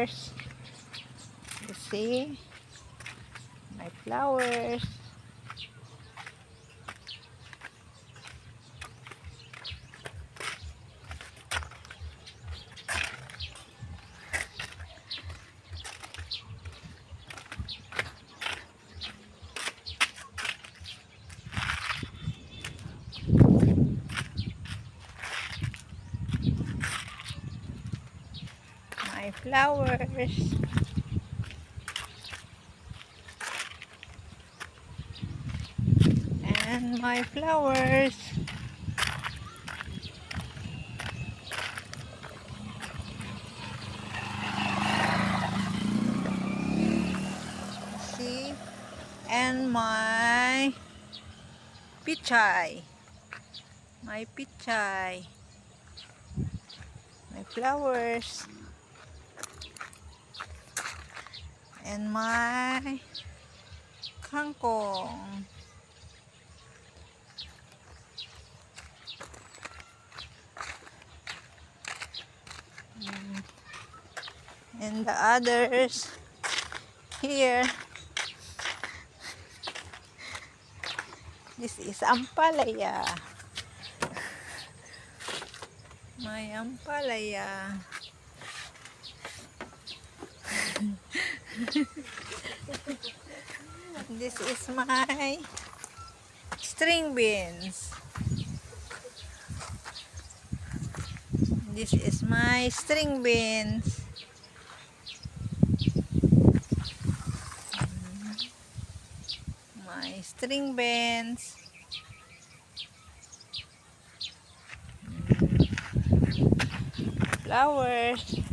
flowers. You see? My flowers. My flowers. And my flowers. See? And my pichay. My pichay. My flowers. And my kangkong. And the others here. This is ampalaya. My ampalaya. This is my string beans. This is my string beans. My string beans. Flowers.